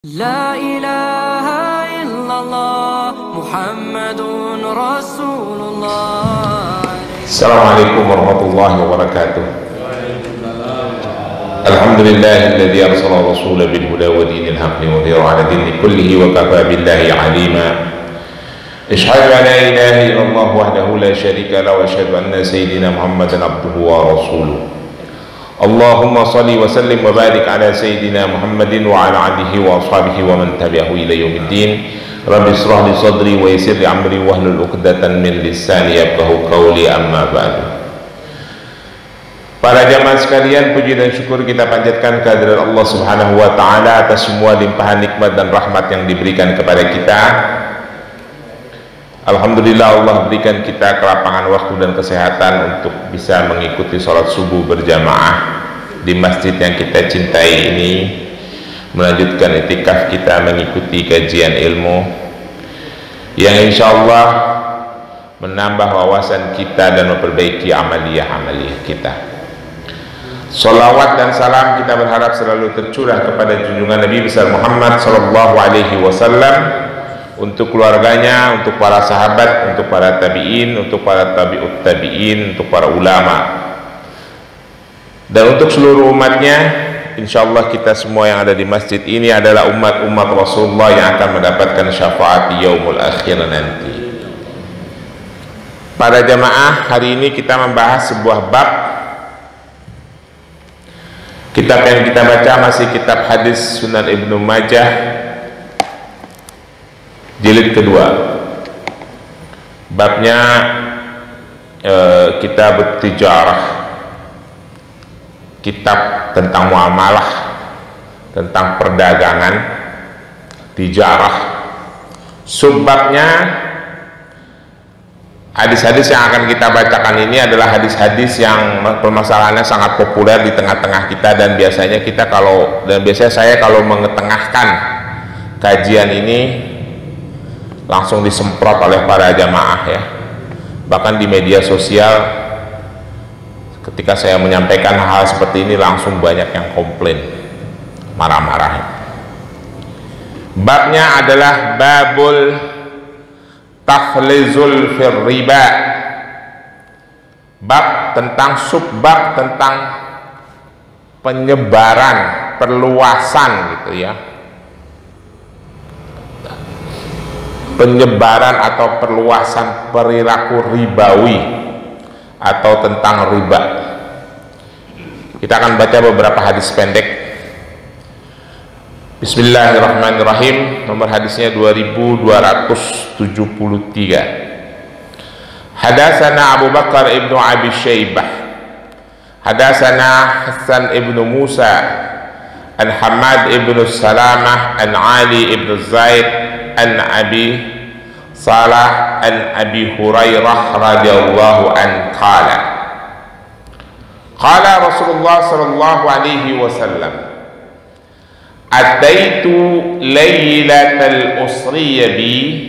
لا إله إلا الله محمد رسول الله. السلام عليكم ورحمة الله وبركاته. الحمد لله الذي أرسل الرسول بالهدى ودين الحق ليظهره على الدين كله وكفى بالله عليما. أشهد أن لا إله إلا الله وحده لا شريك له وأشهد أن سيدنا محمدا عبده ورسوله. اللهم صل وسلم وبارك على سيدنا محمد وعلى آله وأصحابه ومن تبعه إلى يوم الدين. رب اشرح لي صدري ويسر لي أمري واحلل عقدة من lisani yafqahu qawli, amma ba'du. Para jamaah sekalian, puji dan syukur kita panjatkan kehadirat Allah Subhanahu wa taala atas semua limpahan nikmat dan rahmat yang diberikan kepada kita. Alhamdulillah, Allah berikan kita kelapangan waktu dan kesehatan untuk bisa mengikuti sholat subuh berjamaah di masjid yang kita cintai ini, melanjutkan itikaf kita mengikuti kajian ilmu yang insya Allah menambah wawasan kita dan memperbaiki amaliyah kita. Salawat dan salam kita berharap selalu tercurah kepada junjungan Nabi besar Muhammad sallallahu alaihi wasallam, untuk keluarganya, untuk para sahabat, untuk para tabi'in, untuk para tabi'ut tabi'in, untuk para ulama, dan untuk seluruh umatnya. Insyaallah kita semua yang ada di masjid ini adalah umat-umat Rasulullah yang akan mendapatkan syafaat di yaumul akhir nanti. Para jamaah, hari ini kita membahas sebuah bab. Kitab yang kita baca masih kitab hadis Sunan Ibnu Majah jilid kedua. Babnya kitab tijarah, kitab tentang muamalah, tentang perdagangan, tijarah. Subbabnya hadis-hadis yang akan kita bacakan ini adalah hadis-hadis yang permasalahannya sangat populer di tengah-tengah kita, dan biasanya saya kalau mengetengahkan kajian ini langsung disemprot oleh para jamaah ya. Bahkan di media sosial ketika saya menyampaikan hal seperti ini langsung banyak yang komplain, marah-marah. Babnya adalah babul takhlizul fir riba. Bab tentang subbab tentang penyebaran, perluasan gitu ya, penyebaran atau perluasan perilaku ribawi atau tentang riba. Kita akan baca beberapa hadis pendek. Bismillahirrahmanirrahim. Nomor hadisnya 2273. Hadatsana Abu Bakar ibnu Abi Syaibah, hadatsana Hasan ibnu Musa, an Hamad ibnu Salamah, an Ali ibnu Zaid, an Abi Salah, an Abi Hurairah radhiyallahu an qala qala Rasulullah sallallahu alaihi wasallam, ataitu laylatal usriya bi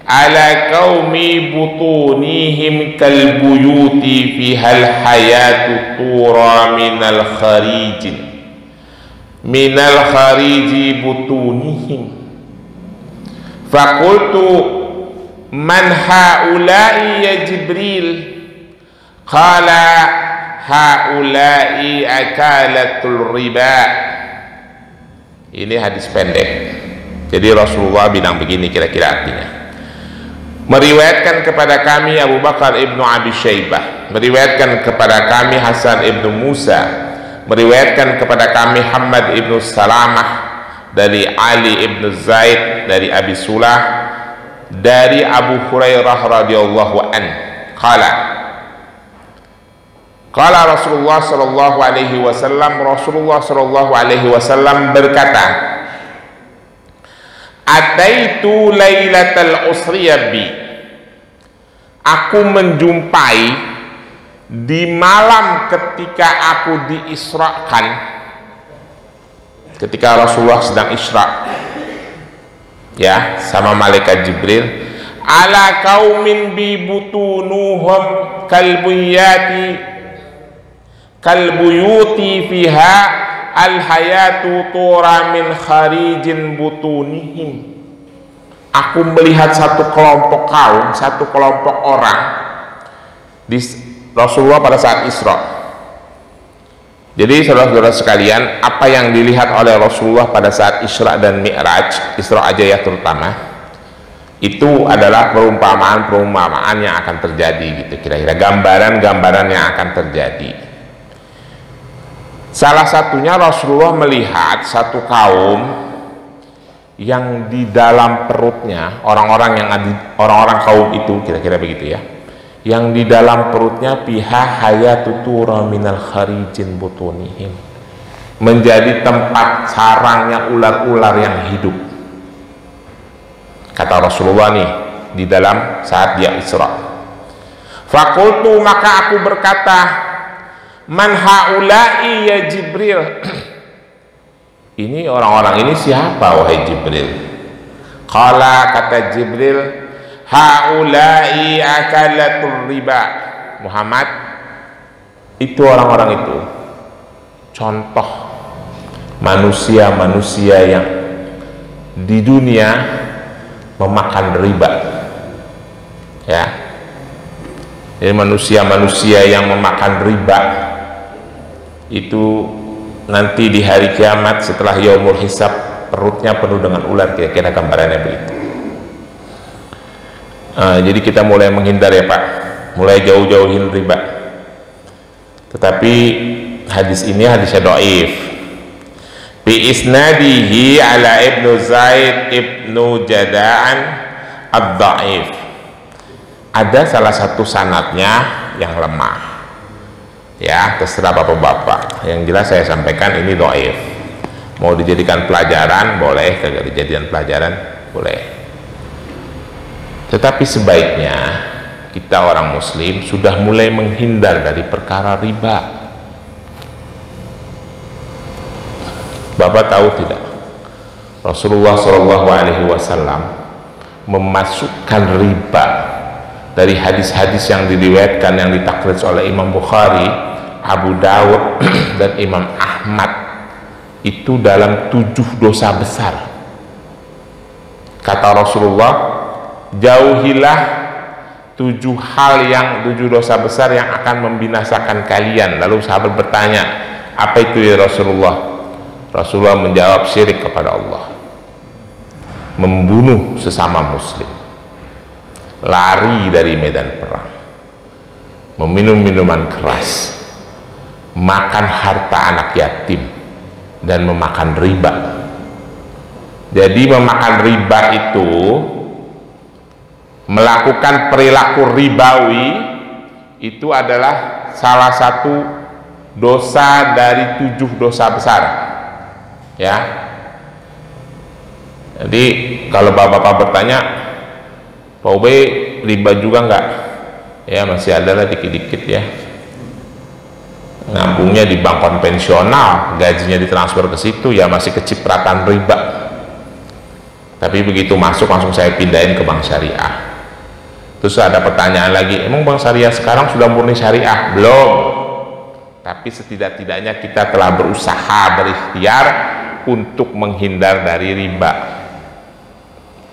ala qaumi butunihim kal buyuti fihal hayatu tura minal khariji butunihim. Faqultu man haula'i ya Jibril? Qala haula'i akalatul riba. Ini hadis pendek. Jadi Rasulullah bilang begini kira-kira artinya. Meriwayatkan kepada kami Abu Bakar ibnu Abi Syaibah, meriwayatkan kepada kami Hasan ibnu Musa, meriwayatkan kepada kami Hamad ibnu Salamah dari Ali ibnu Zaid, dari Abi Sulah, dari Abu Hurairah radhiyallahu an qala qala Rasulullah sallallahu alaihi wasallam, Rasulullah sallallahu alaihi wasallam berkata, ataitu lailatal usriya bi, aku menjumpai di malam ketika aku diisrakan, ketika Rasulullah sedang isra ya sama malaikat Jibril, ala qaumin bi butunuhum kalbuyati fiha al-hayatu tura min kharijin butunihim. Aku melihat satu kelompok kaum, satu kelompok orang di Rasulullah pada saat Isra. Jadi saudara-saudara sekalian, apa yang dilihat oleh Rasulullah pada saat Isra dan Mi'raj, Isra aja ya terutama, itu adalah perumpamaan yang akan terjadi gitu, kira-kira gambaran yang akan terjadi. Salah satunya Rasulullah melihat satu kaum yang di dalam perutnya orang-orang kaum itu, kira-kira begitu ya, yang di dalam perutnya piha hayatu tura minal kharijin butunihim, menjadi tempat sarangnya ular-ular yang hidup, kata Rasulullah nih di dalam saat dia Isra. Fakultu, maka aku berkata, man haula'i ya Jibril, ini orang-orang ini siapa wahai Jibril? Qala, kata Jibril, haula'i akalatul riba. Muhammad, itu orang-orang itu contoh manusia-manusia yang di dunia memakan riba, ya. Jadi manusia-manusia yang memakan riba itu nanti di hari kiamat setelah yaumul hisab perutnya penuh dengan ular, kira-kira gambarannya begitu. Jadi kita mulai menghindar ya Pak, mulai jauh-jauhin riba. Tetapi hadis ini hadisnya dhaif. Bi isnadihi ala Ibnu Zaid Ibnu Jada'an ad-dhaif. Ada salah satu sanadnya yang lemah. Ya, terserah bapak-bapak. Yang jelas saya sampaikan ini dhaif. Mau dijadikan pelajaran boleh, kagak dijadikan pelajaran boleh. Tetapi sebaiknya kita orang muslim sudah mulai menghindar dari perkara riba. Bapak tahu tidak? Rasulullah SAW memasukkan riba dari hadis-hadis yang diriwayatkan yang ditakrij oleh Imam Bukhari, Abu Dawud dan Imam Ahmad itu dalam 7 dosa besar. Kata Rasulullah, jauhilah 7 dosa besar yang akan membinasakan kalian. Lalu sahabat bertanya, apa itu ya Rasulullah? Rasulullah menjawab, syirik kepada Allah, membunuh sesama muslim, lari dari medan perang, meminum minuman keras, makan harta anak yatim, dan memakan riba. Jadi memakan riba itu melakukan perilaku ribawi itu adalah salah satu dosa dari 7 dosa besar, ya. Jadi kalau bapak-bapak bertanya, Pak Ube riba juga enggak? Ya masih ada lah dikit-dikit ya. Ngambungnya di bank konvensional, gajinya ditransfer ke situ, ya masih kecipratan riba. Tapi begitu masuk langsung saya pindahin ke bank syariah. Terus ada pertanyaan lagi, emang bank syariah sekarang sudah murni syariah? Belum. Tapi setidak-tidaknya kita telah berusaha, berikhtiar untuk menghindar dari riba.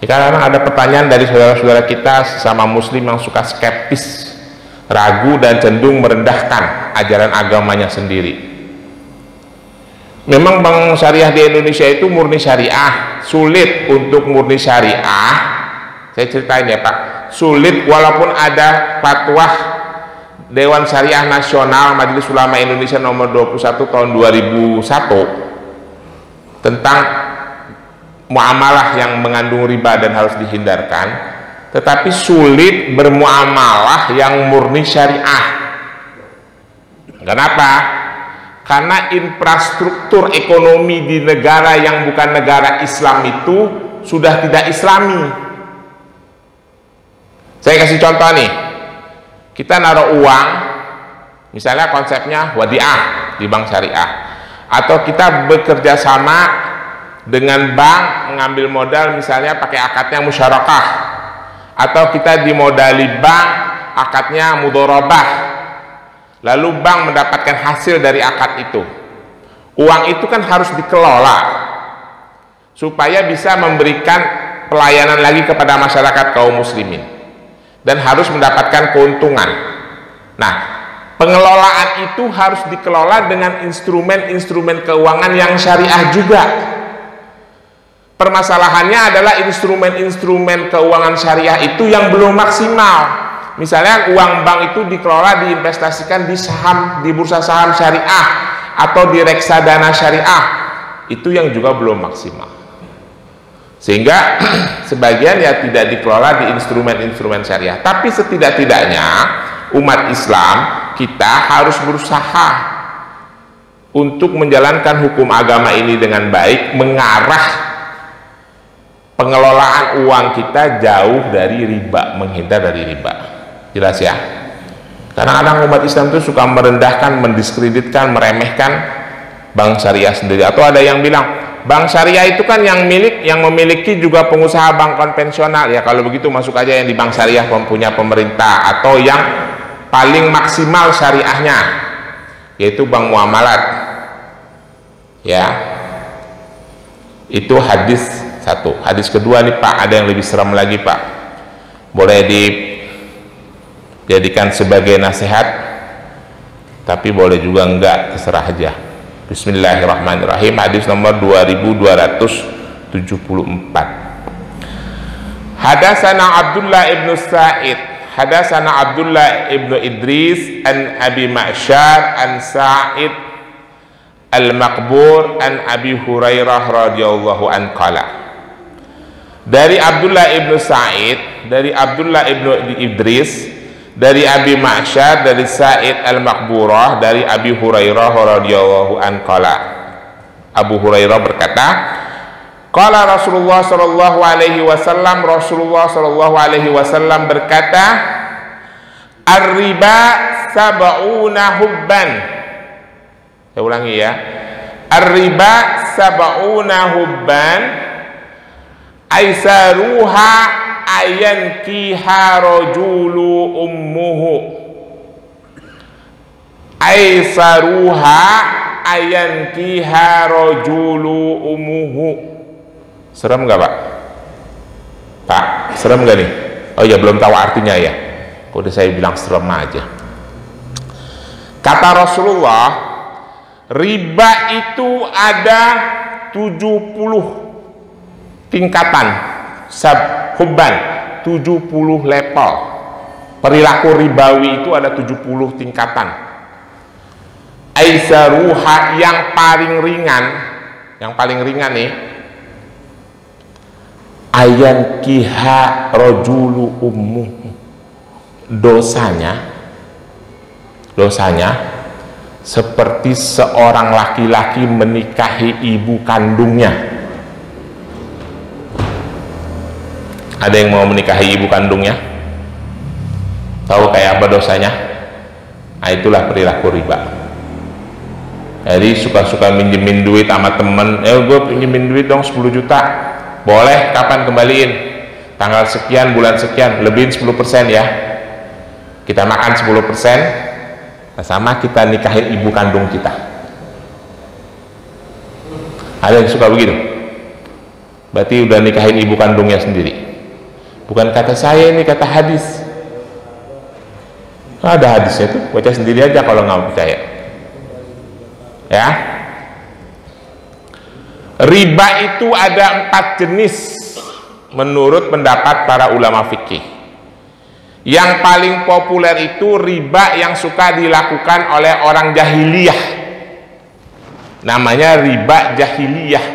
Karena ada pertanyaan dari saudara-saudara kita sama muslim yang suka skeptis, ragu dan cenderung merendahkan ajaran agamanya sendiri. Memang bank syariah di Indonesia itu murni syariah, sulit untuk murni syariah. Saya ceritain ya Pak, sulit walaupun ada fatwa Dewan Syariah Nasional Majelis Ulama Indonesia nomor 21 tahun 2001 tentang muamalah yang mengandung riba dan harus dihindarkan, tetapi sulit bermuamalah yang murni syariah. Kenapa? Karena infrastruktur ekonomi di negara yang bukan negara Islam itu sudah tidak islami. Saya kasih contoh nih, kita naruh uang, misalnya konsepnya wadiah di bank syariah, atau kita bekerja sama dengan bank mengambil modal misalnya pakai akadnya musyarakah, atau kita dimodali bank akadnya mudharabah, lalu bank mendapatkan hasil dari akad itu. Uang itu kan harus dikelola supaya bisa memberikan pelayanan lagi kepada masyarakat kaum muslimin dan harus mendapatkan keuntungan. Nah, pengelolaan itu harus dikelola dengan instrumen-instrumen keuangan yang syariah juga. Permasalahannya adalah instrumen-instrumen keuangan syariah itu yang belum maksimal. Misalnya uang bank itu dikelola, diinvestasikan di saham, di bursa saham syariah atau di reksadana syariah, itu yang juga belum maksimal. Sehingga sebagian ya tidak dikelola di instrumen-instrumen syariah. Tapi setidak-tidaknya umat Islam kita harus berusaha untuk menjalankan hukum agama ini dengan baik, mengarah pengelolaan uang kita jauh dari riba, menghindar dari riba. Jelas ya? Kadang-kadang umat Islam itu suka merendahkan, mendiskreditkan, meremehkan bank syariah sendiri. Atau ada yang bilang bank syariah itu kan yang memiliki juga pengusaha bank konvensional. Ya kalau begitu masuk aja yang di bank syariah punya pemerintah, atau yang paling maksimal syariahnya yaitu bank muamalat. Ya, itu hadis satu. Hadis kedua nih Pak, ada yang lebih seram lagi Pak, boleh dijadikan sebagai nasihat tapi boleh juga enggak, terserah aja. Bismillahirrahmanirrahim. Hadis nomor 2274. Hadatsana Abdullah ibnu Sa'id, hadatsana Abdullah ibnu Idris an Abi Ma'syar an Sa'id al-Maqbur an Abi Hurairah radhiyallahu an qala. Dari Abdullah ibnu Sa'id, dari Abdullah ibnu Idris, dari Abi Ma'syar, dari Sa'id al-Maqburah, dari Abi Hurairah radhiyallahu an qala. Abu Hurairah berkata, qala Rasulullah sallallahu alaihi wasallam, Rasulullah sallallahu alaihi wasallam berkata, ar-riba sab'una hubban. Saya ulangi ya. Ar-riba sab'una hubban aisaruha ayan kiha rajulu ummuhu. Aisaruha ayan kiha rajulu ummuhu. Serem nggak Pak? Pak, serem nggak nih? Oh ya, belum tahu artinya ya. Udah saya bilang serem aja. Kata Rasulullah, riba itu ada 70 tingkatan, hubban, 70 level. Perilaku ribawi itu ada 70 tingkatan. Aisaruha, yang paling ringan nih, ayan kiha rojulu ummu. Dosanya seperti seorang laki-laki menikahi ibu kandungnya. Ada yang mau menikahi ibu kandungnya? Tahu kayak apa dosanya? Nah, itulah perilaku riba. Jadi suka-suka minjemin duit sama temen, gue pinjemin duit dong 10 juta. Boleh, kapan kembaliin? Tanggal sekian, bulan sekian, lebihin 10% ya. Kita makan 10%, sama kita nikahin ibu kandung kita. Ada yang suka begitu? Berarti udah nikahin ibu kandungnya sendiri. Bukan kata saya, ini kata hadis. Ada hadisnya tuh, baca sendiri aja kalau nggak percaya. Ya, riba itu ada 4 jenis menurut pendapat para ulama fikih. Yang paling populer itu riba yang suka dilakukan oleh orang jahiliyah, namanya riba jahiliyah.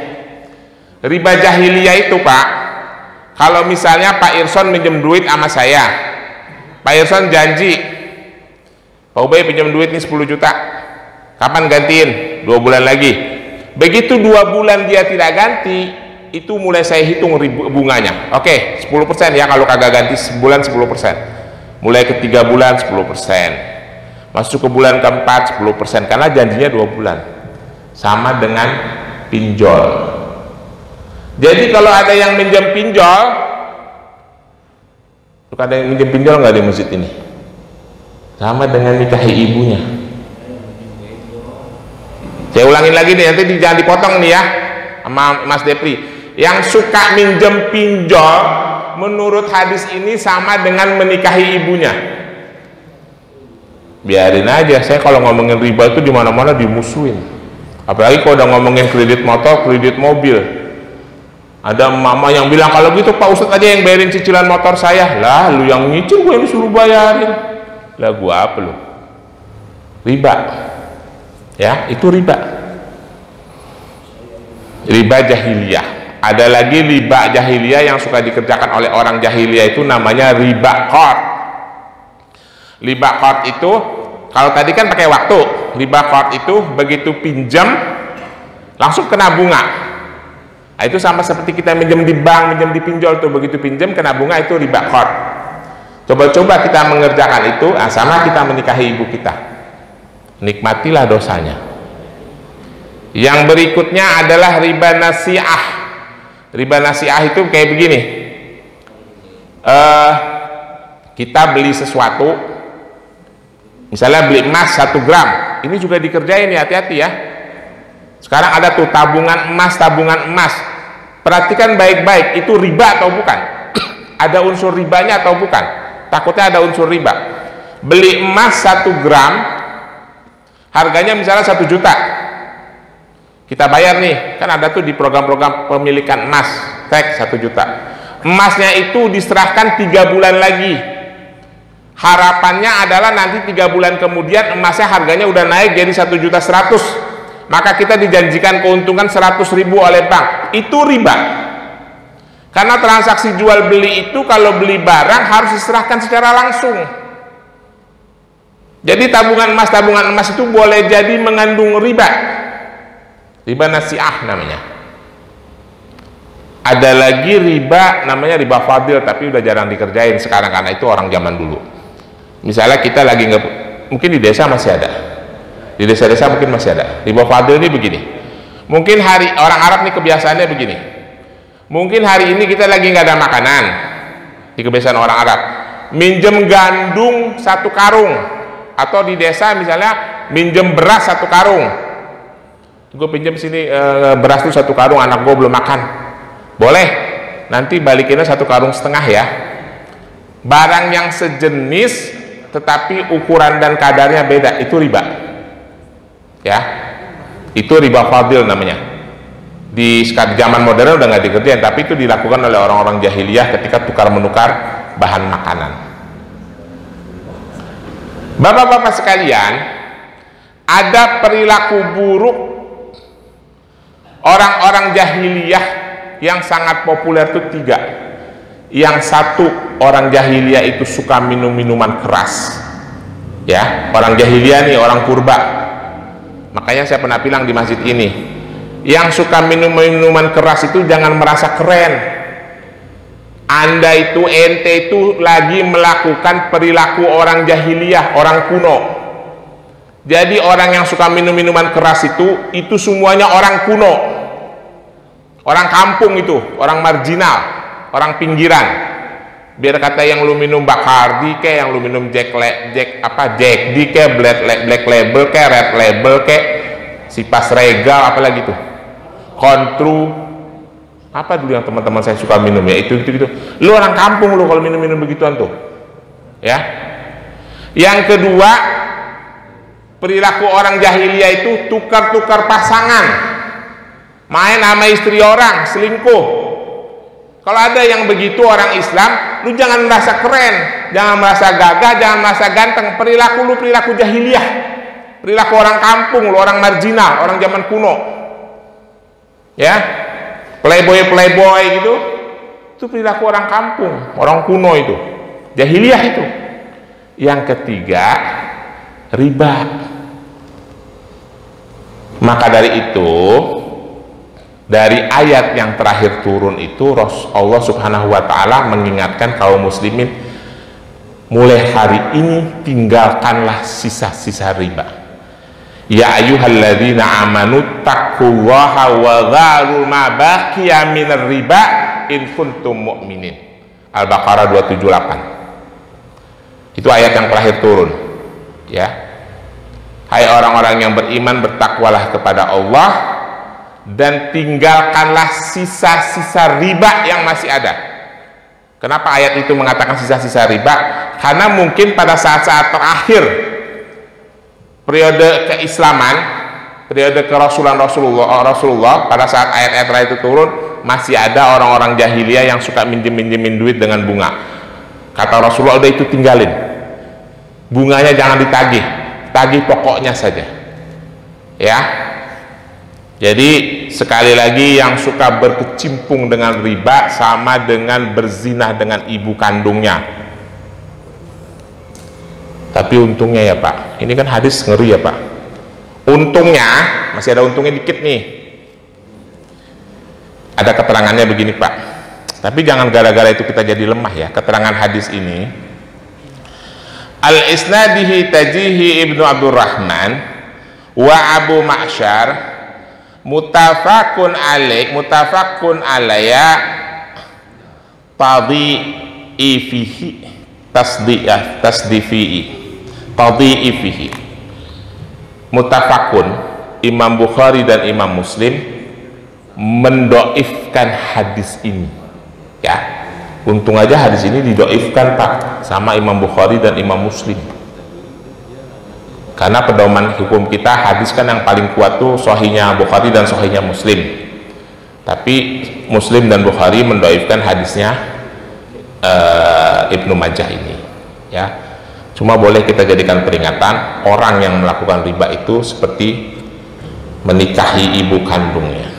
Riba jahiliyah itu Pak, kalau misalnya Pak Irson minjem duit sama saya, Pak Irson janji, Pak Ubay pinjam duit nih 10 juta, kapan gantiin? 2 bulan lagi. Begitu 2 bulan dia tidak ganti, itu mulai saya hitung bunganya. Oke, 10% ya, kalau kagak ganti sebulan 10%. Mulai ke 3 bulan 10%, masuk ke bulan keempat 10%, karena janjinya 2 bulan. Sama dengan pinjol. Jadi kalau ada yang minjem pinjol, ada yang minjem pinjol nggak di masjid ini? Sama dengan nikahi ibunya. Saya ulangin lagi nih, nanti jangan dipotong nih ya sama Mas Depri. Yang suka minjem pinjol menurut hadis ini sama dengan menikahi ibunya. Biarin aja, saya kalau ngomongin riba itu di mana-mana dimusuhin. Apalagi kalau udah ngomongin kredit motor, kredit mobil. Ada mama yang bilang, kalau gitu Pak Ustadz aja yang bayarin cicilan motor saya. Lah, lu yang nyicil, gue yang disuruh bayarin. Lah, gua apa lu? Riba. Ya, itu riba. Riba jahiliyah. Ada lagi riba jahiliyah yang suka dikerjakan oleh orang jahiliyah, itu namanya riba qard. Riba qard itu, kalau tadi kan pakai waktu. Riba qard itu begitu pinjam langsung kena bunga. Nah, itu sama seperti kita minjem di bank, minjem di pinjol tuh, begitu pinjam kena bunga, itu riba qard. Coba-coba kita mengerjakan itu, sama kita menikahi ibu kita. Nikmatilah dosanya. Yang berikutnya adalah riba nasi'ah. Riba nasi'ah itu kayak begini. Kita beli sesuatu, misalnya beli emas 1 gram, ini juga dikerjain ya, hati-hati ya. Sekarang ada tuh tabungan emas. Perhatikan baik-baik, itu riba atau bukan? Ada unsur ribanya atau bukan? Takutnya ada unsur riba. Beli emas 1 gram, harganya misalnya 1 juta. Kita bayar nih, kan ada tuh di program-program pemilikan emas, teks 1 juta. Emasnya itu diserahkan 3 bulan lagi. Harapannya adalah nanti 3 bulan kemudian emasnya harganya udah naik jadi 1.100.000. Maka kita dijanjikan keuntungan 100.000 oleh bank. Itu riba. Karena transaksi jual beli itu kalau beli barang harus diserahkan secara langsung. Jadi tabungan emas itu boleh jadi mengandung riba. Riba nasi'ah namanya. Ada lagi riba namanya riba fadil, tapi udah jarang dikerjain sekarang karena itu orang zaman dulu. Misalnya kita lagi mungkin di desa masih ada. Di desa-desa mungkin masih ada. Riba fadil ini begini. Mungkin orang Arab nih kebiasaannya begini. Mungkin hari ini kita lagi nggak ada makanan. Di kebiasaan orang Arab. Minjem gandum 1 karung. Atau di desa misalnya minjem beras 1 karung. Gue pinjam sini beras tuh 1 karung, anak gue belum makan. Boleh. Nanti balikinnya 1,5 karung ya. Barang yang sejenis tetapi ukuran dan kadarnya beda, itu riba. Ya, itu riba fadil namanya. Di zaman modern udah nggak dikerjain, tapi itu dilakukan oleh orang-orang jahiliyah ketika tukar menukar bahan makanan. Bapak-bapak sekalian, ada perilaku buruk orang-orang jahiliyah yang sangat populer itu 3. Yang satu, orang jahiliyah itu suka minum minuman keras. Ya, orang jahiliyah nih, orang purba. Makanya saya pernah bilang di masjid ini, yang suka minum minuman keras itu jangan merasa keren. Anda itu, ente itu lagi melakukan perilaku orang jahiliyah, orang kuno. Jadi orang yang suka minum minuman keras itu semuanya orang kuno, orang kampung itu, orang marginal, orang pinggiran. Biar kata yang lu minum Bacardi ke, yang lu minum Jack D ke, Black Label ke, Red Label ke, Sipas Regal, apalagi tuh, Contru, apa dulu yang teman-teman saya suka minum ya, itu. Lu orang kampung lu kalau minum begituan tuh, ya. Yang kedua, perilaku orang jahiliyah itu tukar-tukar pasangan, main sama istri orang, selingkuh. Kalau ada yang begitu orang Islam, lu jangan merasa keren, jangan merasa gagah, jangan merasa ganteng. Perilaku lu perilaku jahiliyah, perilaku orang kampung, lu orang marginal, orang zaman kuno. Ya, playboy gitu, itu perilaku orang kampung, orang kuno itu, jahiliyah itu. Yang ketiga, riba. Maka dari itu, dari ayat yang terakhir turun itu, Allah Subhanahu wa Ta'ala mengingatkan kaum muslimin, mulai hari ini tinggalkanlah sisa-sisa riba. Ya ayyuhalladzina amanu taqullaha wa dharu ma baqiya minar riba in kuntum mu'minin. Al-Baqarah 278. Itu ayat yang terakhir turun. Ya. Hai orang-orang yang beriman, bertakwalah kepada Allah dan tinggalkanlah sisa-sisa riba yang masih ada. Kenapa ayat itu mengatakan sisa-sisa riba? Karena mungkin pada saat-saat terakhir periode keislaman, periode kerasulan Rasulullah, pada saat ayat-ayat terakhir itu turun, masih ada orang-orang jahiliyah yang suka minjemin duit dengan bunga. Kata Rasulullah, udah itu tinggalin, bunganya jangan ditagih, tagih pokoknya saja, ya. Jadi sekali lagi, yang suka berkecimpung dengan riba sama dengan berzinah dengan ibu kandungnya. Tapi untungnya ya Pak, ini kan hadis ngeri ya Pak, untungnya masih ada untungnya dikit nih. Ada keterangannya begini Pak, tapi jangan gara-gara itu kita jadi lemah ya. Keterangan hadis ini, al-isnadihi tajihi ibnu Abdurrahman wa Abu Ma'syar mutafakun alaya tadhi'ifihi. Mutafakun, Imam Bukhari dan Imam Muslim mendoifkan hadis ini, ya. Untung aja hadis ini didoifkan Pak sama Imam Bukhari dan Imam Muslim, karena pedoman hukum kita hadis kan yang paling kuat tuh sahihnya Bukhari dan sahihnya Muslim. Tapi Muslim dan Bukhari mendoifkan hadisnya Ibnu Majah ini, ya. Cuma boleh kita jadikan peringatan, orang yang melakukan riba itu seperti menikahi ibu kandungnya.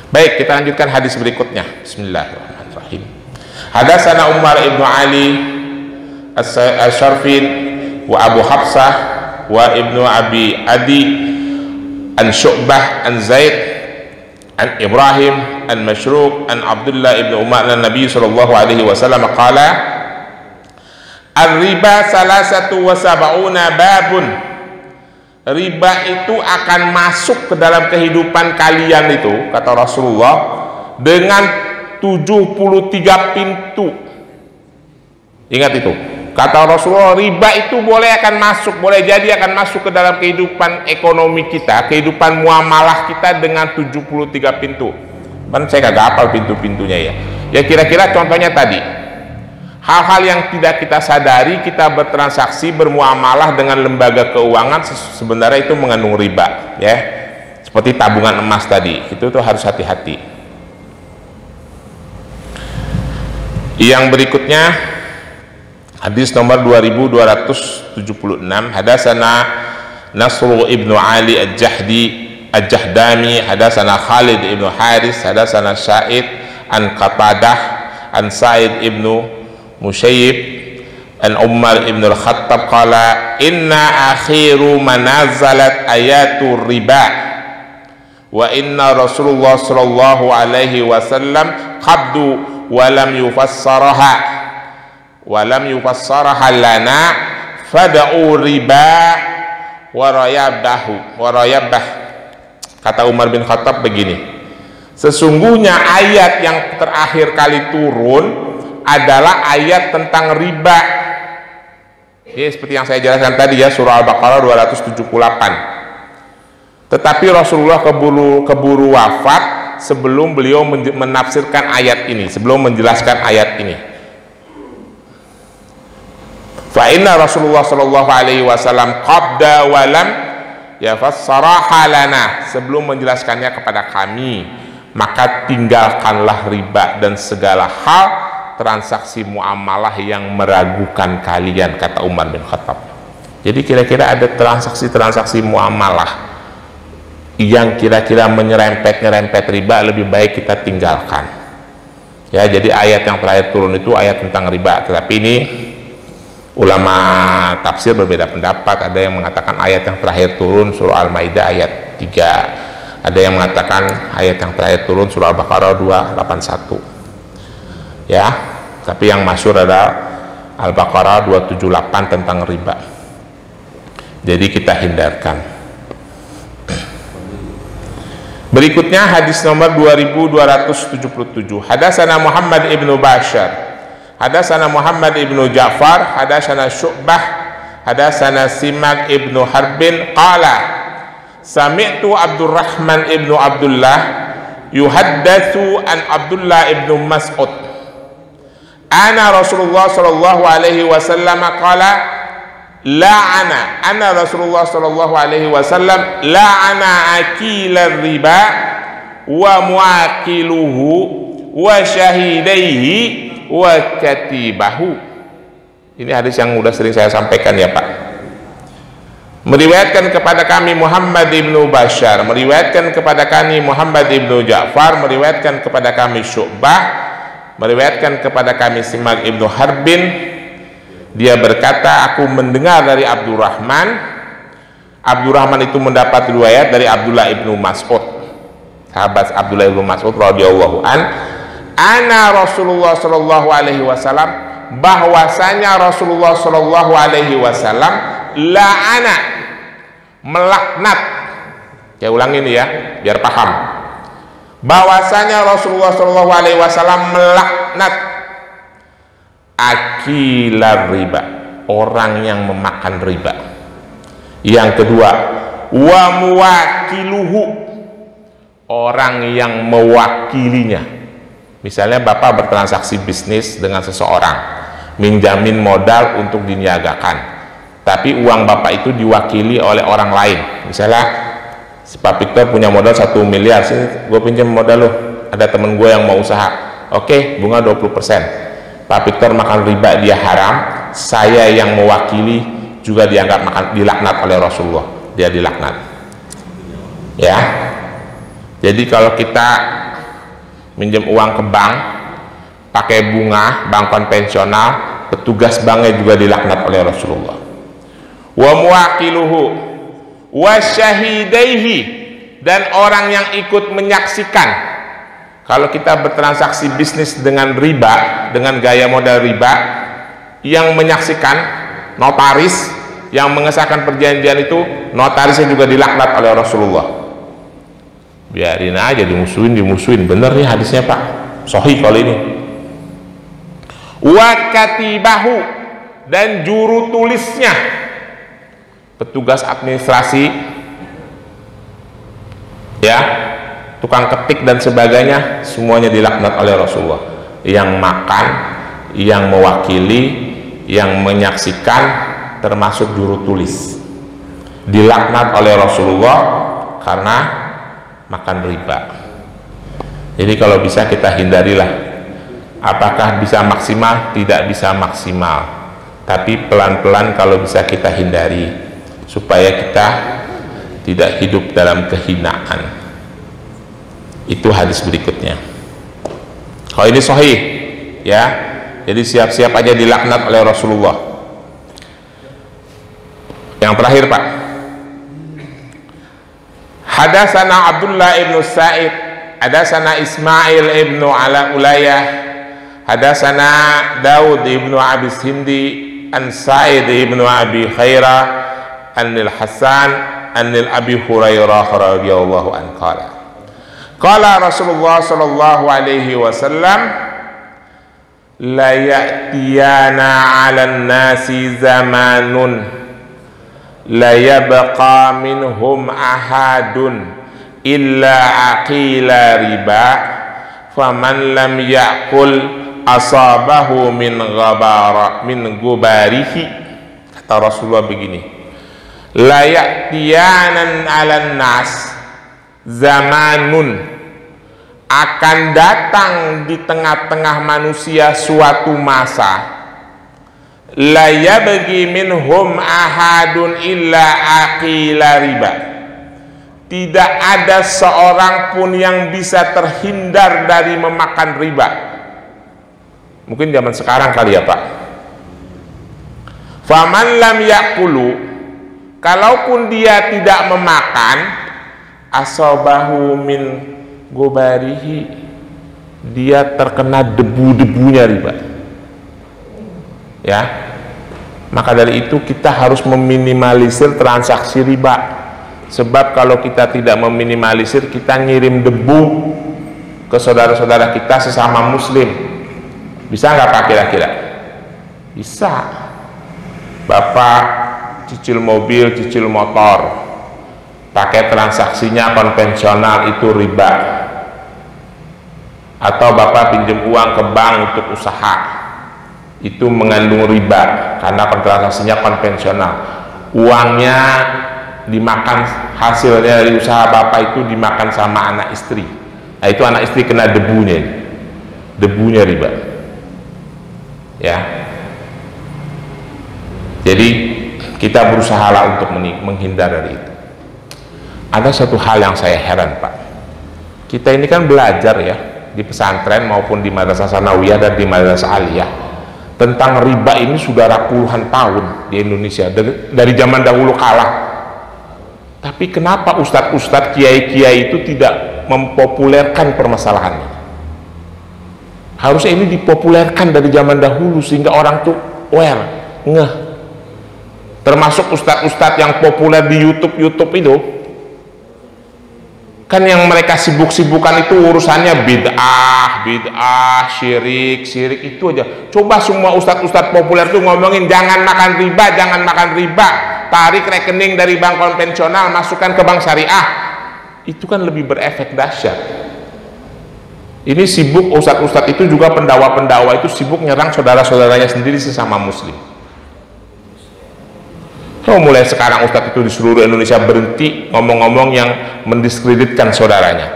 Baik, kita lanjutkan hadis berikutnya. Bismillahirrahmanirrahim. Hadatsana Umar ibnu Ali Asy-Syarfin wa Abu Hafsah wa ibnu Abi Adi an Syu'bah an Zaid an Ibrahim an Masyruq an Abdullah ibnu Umar an Nabi sallallahu alaihi wasallam qala ar-riba salasatu wa sab'una babun. Riba itu akan masuk ke dalam kehidupan kalian itu, kata Rasulullah, dengan 73 pintu. Ingat itu, kata Rasulullah, riba itu boleh jadi akan masuk ke dalam kehidupan ekonomi kita, kehidupan muamalah kita dengan 73 pintu. Kan saya kagak hafal pintu-pintunya ya. Ya kira-kira contohnya tadi, hal-hal yang tidak kita sadari, kita bertransaksi, bermuamalah dengan lembaga keuangan, sebenarnya itu mengandung riba, ya. Seperti tabungan emas tadi, itu tuh harus hati-hati. Yang berikutnya hadis nomor 2276, hadatsana Nasr ibnu Ali Al-Jahdami, hadatsana Khalid ibnu Haris, hadatsana Sa'id an Qatadah an Sa'id ibnu Musayyib an Umar ibn al-Khattab qala inna akhiru manazalat ayatul riba wa inna Rasulullah sallallahu alaihi wasallam qabdu wa lam yufassaraha lana fada'u riba wa rayabah. Kata Umar bin Khattab begini, sesungguhnya ayat yang terakhir kali turun adalah ayat tentang riba. Ya, seperti yang saya jelaskan tadi ya, surah Al-Baqarah 278. Tetapi Rasulullah keburu wafat sebelum beliau menafsirkan ayat ini, sebelum menjelaskan ayat ini. Fa inna Rasulullah sallallahu alaihi wasallam qabda wa lam yafassaraha lana, sebelum menjelaskannya kepada kami, maka tinggalkanlah riba dan segala hal transaksi muamalah yang meragukan kalian, kata Umar bin Khattab. Jadi kira-kira ada transaksi muamalah yang kira-kira menyerempet riba, lebih baik kita tinggalkan. Ya, jadi ayat yang terakhir turun itu ayat tentang riba. Tetapi ini ulama tafsir berbeda pendapat. Ada yang mengatakan ayat yang terakhir turun surah Al-Maidah ayat 3. Ada yang mengatakan ayat yang terakhir turun surah Al-Baqarah 281. Ya, tapi yang masyhur adalah Al-Baqarah 278 tentang riba. Jadi kita hindarkan. Berikutnya hadis nomor 2277. Hadatsana Muhammad ibnu Bashar, hadatsana Muhammad ibnu Ja'far, hadatsana Syu'bah, hadatsana Simak ibnu Harbin qala sami'tu Abdurrahman ibnu Abdullah yuhaddatsu an Abdullah ibnu Mas'ud ana Rasulullah sallallahu alaihi wasallam qala la'ana anna Rasulullah sallallahu alaihi wasallam la'ana akilar riba wa muaqiluhu wa syahidaihi wa katibahu. Ini hadis yang sudah sering saya sampaikan ya Pak. Meriwayatkan kepada kami Muhammad ibnu Bashar, meriwayatkan kepada kami Muhammad ibnu Ja'far, meriwayatkan kepada kami Syu'bah, meriwayatkan kepada kami Simak ibnu Harbin. Dia berkata, aku mendengar dari Abdurrahman. Abdurrahman itu mendapat riwayat dari Abdullah ibnu Mas'ud, sahabat Abdullah ibnu Mas'ud radhiyallahu an, ana Rasulullah sallallahu alaihi wasallam, bahwasanya Rasulullah sallallahu alaihi wasallam la'ana, melaknat. Saya ulang ini ya biar paham. Bahwasanya Rasulullah sallallahu alaihi wasallam melaknat akilar riba, orang yang memakan riba. Yang kedua, wa muwakiluhu, orang yang mewakilinya. Misalnya Bapak bertransaksi bisnis dengan seseorang, minjamin modal untuk diniagakan, tapi uang Bapak itu diwakili oleh orang lain. Misalnya Pak Victor punya modal 1 miliar, sini gue pinjam modal lo, ada temen gue yang mau usaha, oke, bunga 20%. Pak Victor makan riba, dia haram, saya yang mewakili juga dianggap makan, dilaknat oleh Rasulullah, dia dilaknat. Ya, jadi kalau kita minjem uang ke bank pakai bunga, bank konvensional, petugas banknya juga dilaknat oleh Rasulullah. Wa muwakiluhu wa syahidaihi, dan orang yang ikut menyaksikan. Kalau kita bertransaksi bisnis dengan riba, dengan gaya modal riba, yang menyaksikan notaris yang mengesahkan perjanjian itu, notarisnya juga dilaknat oleh Rasulullah. Biarin aja dimusuhin, bener nih hadisnya Pak, sahih kalau ini. Wa katibahu, dan juru tulisnya, petugas administrasi ya, tukang ketik dan sebagainya, semuanya dilaknat oleh Rasulullah. Yang makan, yang mewakili, yang menyaksikan, termasuk juru tulis, dilaknat oleh Rasulullah karena makan riba. Jadi kalau bisa kita hindarilah. Apakah bisa maksimal? Tidak bisa maksimal, tapi pelan-pelan kalau bisa kita hindari, supaya kita tidak hidup dalam kehinaan. Itu hadis berikutnya. Kalau ini sahih ya, jadi siap-siap aja dilaknat oleh Rasulullah. Yang terakhir Pak, hadatsana Abdullah ibnu Sa'id, hadatsana Ismail ibnu Ala Ulayah, hadatsana Daud ibnu Abi Hindi, an Sa'id ibnu Abi Khairah, anil Hasan, anil Abi Hurairah radhiyallahu anhu qala qala Rasulullah sallallahu alaihi wasallam, la ya'tiyana 'alan nasi zamanun la yabqa minhum ahadun illa aqila riba faman lam ya'kul asabahu min gubarihi. Kata Rasulullah begini, la ya'tiyanan 'alan nas zamanun, akan datang di tengah-tengah manusia suatu masa, la yabghi minhum ahadun illa aqila riba, tidak ada seorang pun yang bisa terhindar dari memakan riba. Mungkin zaman sekarang kali ya Pak. Faman lam yakulu, kalaupun dia tidak memakan, asabahu min gubarihi, dia terkena debu-debunya riba. Ya, maka dari itu kita harus meminimalisir transaksi riba, sebab kalau kita tidak meminimalisir, kita ngirim debu ke saudara-saudara kita sesama muslim. Bisa nggak Pak kira-kira? Bisa. Bapak cicil mobil, cicil motor, pakai transaksinya konvensional, itu riba. Atau Bapak pinjam uang ke bank untuk usaha, itu mengandung riba karena transaksinya konvensional. Uangnya dimakan, hasilnya dari usaha Bapak itu dimakan sama anak istri. Nah, itu anak istri kena debunya riba. Ya. Jadi kita berusahalah untuk menghindar dari itu. Ada satu hal yang saya heran, Pak. Kita ini kan belajar ya di pesantren maupun di madrasah sanawiyah dan di madrasah aliyah tentang riba ini sudah puluhan tahun di Indonesia, dari zaman dahulu kala. Tapi kenapa ustadz-ustadz, kiai-kiai itu tidak mempopulerkan permasalahan ini? Harusnya ini dipopulerkan dari zaman dahulu sehingga orang tuh aware, ngeh. Termasuk ustadz-ustadz yang populer di YouTube itu, kan yang mereka sibuk-sibukan itu urusannya bid'ah, syirik itu aja. Coba semua ustadz-ustadz populer tuh ngomongin jangan makan riba, tarik rekening dari bank konvensional, masukkan ke bank syariah. Itu kan lebih berefek dahsyat. Ini sibuk ustadz-ustadz itu juga, pendakwa-pendakwa itu sibuk nyerang saudara-saudaranya sendiri sesama muslim. Kalau mulai sekarang ustadz itu di seluruh Indonesia berhenti ngomong-ngomong yang mendiskreditkan saudaranya.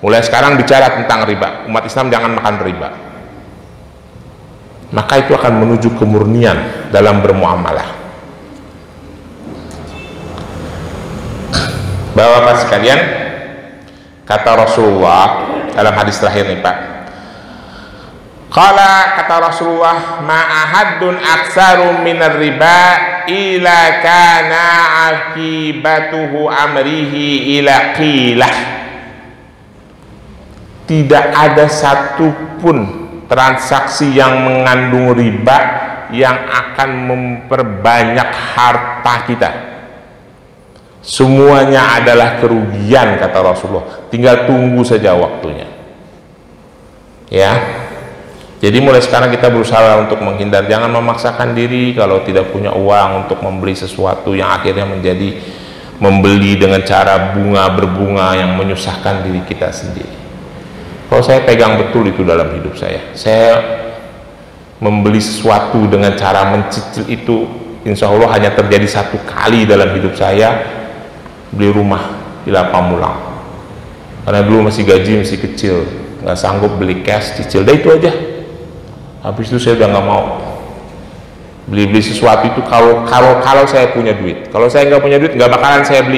Mulai sekarang bicara tentang riba, umat Islam jangan makan riba. Maka itu akan menuju kemurnian dalam bermuamalah. Bapak-bapak sekalian, kata Rasulullah dalam hadis terakhir nih Pak, kata Rasulullah, ma'ahadun aksaru minar riba ila kana akibatuhu amrihi ila qilah. Tidak ada satupun transaksi yang mengandung riba yang akan memperbanyak harta kita. Semuanya adalah kerugian, kata Rasulullah. Tinggal tunggu saja waktunya. Ya. Jadi mulai sekarang kita berusaha untuk menghindar, jangan memaksakan diri kalau tidak punya uang untuk membeli sesuatu yang akhirnya menjadi membeli dengan cara berbunga yang menyusahkan diri kita sendiri. Kalau saya pegang betul itu dalam hidup saya membeli sesuatu dengan cara mencicil itu, insya Allah hanya terjadi satu kali dalam hidup saya, beli rumah di Lapamulang. Karena dulu masih gaji masih kecil, nggak sanggup beli cash, cicil, dah itu aja. Habis itu saya udah nggak mau beli sesuatu itu kalau saya punya duit. Kalau saya nggak punya duit, nggak bakalan saya beli.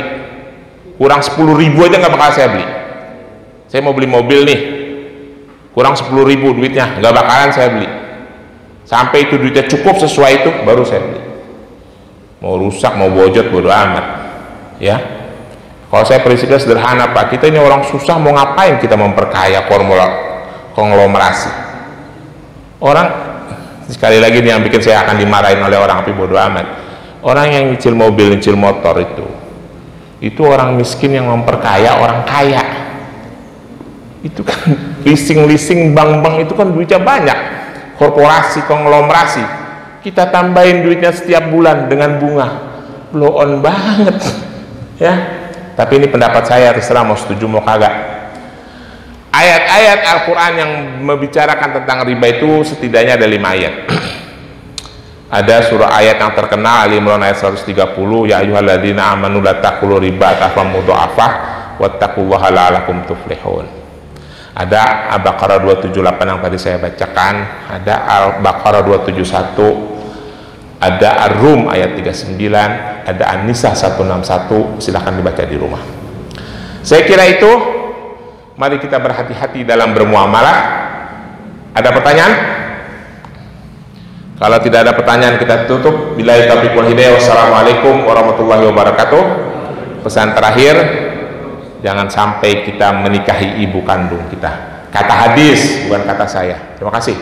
Kurang 10.000 aja nggak bakalan saya beli. Saya mau beli mobil nih, kurang 10.000 duitnya, nggak bakalan saya beli. Sampai itu duitnya cukup sesuai itu, baru saya beli. Mau rusak, mau bojot, bodo amat. Ya. Kalau saya prinsipnya sederhana Pak, kita ini orang susah, mau ngapain kita memperkaya konglomerasi? Orang, sekali lagi yang bikin saya akan dimarahin oleh orang, tapi bodo amat. Orang yang nyicil mobil, nyicil motor itu orang miskin yang memperkaya orang kaya. Itu kan leasing bank-bank itu kan duitnya banyak, korporasi, konglomerasi. Kita tambahin duitnya setiap bulan dengan bunga, blow on banget, ya. Tapi ini pendapat saya, terserah mau setuju mau kagak. Ayat-ayat Al-Quran yang membicarakan tentang riba itu setidaknya ada 5 ayat. Ada surah ayat yang terkenal, Ali Imran ayat 130, ya ayyuhalladzina amanu la taqulu riba adhafan mudha'afah wattaqullaha la'allakum tuflihun. Ada Al-Baqarah 278 yang tadi saya bacakan, ada Al-Baqarah 271, ada Ar-Rum ayat 39, ada An-Nisa 161. Silahkan dibaca di rumah. Saya kira itu. Mari kita berhati-hati dalam bermuamalah. Ada pertanyaan? Kalau tidak ada pertanyaan kita tutup. Billahi taufiq wal hidayah. Wassalamualaikum warahmatullahi wabarakatuh. Pesan terakhir, jangan sampai kita menikahi ibu kandung kita. Kata hadis, bukan kata saya. Terima kasih.